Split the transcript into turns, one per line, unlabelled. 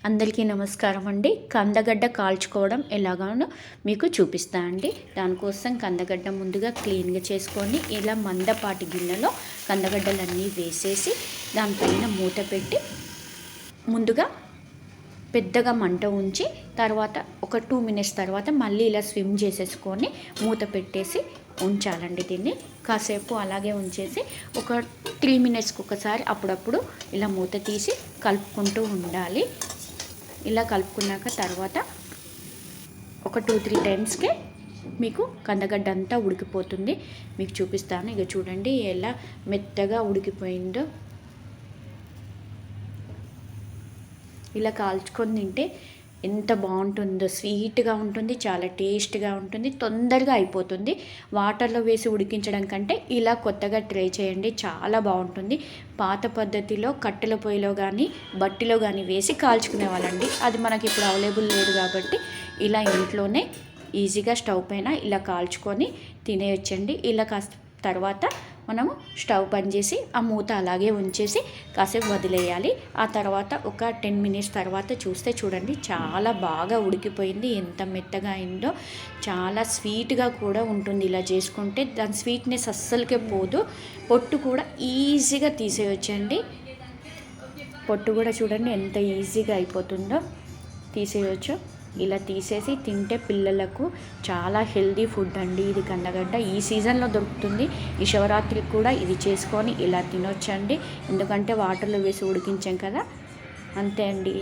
అందరికీ నమస్కారం అండి. కందగడ్డ కాల్చుకోవడం ఎలాగానో మీకు చూపిస్తా అండి. దానికోసం కందగడ్డ ముందుగా క్లీన్గా చేసుకొని ఇలా మందపాటి గిన్నెలో కందగడ్డలన్నీ వేసేసి దానిపైన మూత పెట్టి ముందుగా పెద్దగా మంట ఉంచి తర్వాత ఒక 2 మినిట్స్ తర్వాత మళ్ళీ ఇలా స్విమ్ చేసేసుకొని మూత పెట్టేసి ఉంచాలండి. దీన్ని కాసేపు అలాగే ఉంచేసి ఒక 3 మినిట్స్కి ఒకసారి అప్పుడప్పుడు ఇలా మూత తీసి కలుపుకుంటూ ఉండాలి. ఇలా కలుపుకున్నాక తర్వాత ఒక 2-3 టైమ్స్కే మీకు కందగడ్డ అంతా ఉడికిపోతుంది. మీకు చూపిస్తాను. ఇక చూడండి ఎలా మెత్తగా ఉడికిపోయిందో. ఇలా కాల్చుకొని తింటే ఎంత బాగుంటుందో, స్వీట్గా ఉంటుంది, చాలా టేస్ట్గా ఉంటుంది, తొందరగా అయిపోతుంది. వాటర్లో వేసి ఉడికించడం కంటే ఇలా కొత్తగా ట్రై చేయండి, చాలా బాగుంటుంది. పాత పద్ధతిలో కట్టెల పొయ్యిలో కానీ బట్టిలో కానీ వేసి కాల్చుకునే వాళ్ళండి. అది మనకి ఇప్పుడు అవైలబుల్ లేదు కాబట్టి ఇలా ఇంట్లోనే ఈజీగా స్టవ్ పైన ఇలా కాల్చుకొని తినేయొచ్చండి. ఇలా తర్వాత మనము స్టవ్ బంద్ చేసి ఆ మూత అలాగే ఉంచేసి కాసేపు వదిలేయాలి. ఆ తర్వాత ఒక 10 మినిట్స్ తర్వాత చూస్తే చూడండి చాలా బాగా ఉడికిపోయింది. ఎంత మెత్తగా అయిందో, చాలా స్వీట్గా కూడా ఉంటుంది. ఇలా చేసుకుంటే దాని స్వీట్నెస్ అస్సలకే పోదు. పొట్టు కూడా ఈజీగా తీసేయొచ్చండి. పొట్టు కూడా చూడండి ఎంత ఈజీగా అయిపోతుందో, తీసేయచ్చు. ఇలా తీసేసి తింటే పిల్లలకు చాలా హెల్దీ ఫుడ్ అండి ఇది కందగడ్డ. ఈ సీజన్లో దొరుకుతుంది. ఈ శివరాత్రికి కూడా ఇది చేసుకొని ఇలా తినొచ్చండి. ఎందుకంటే వాటర్లో వేసి ఉడికించాం కదా, అంతే అండి.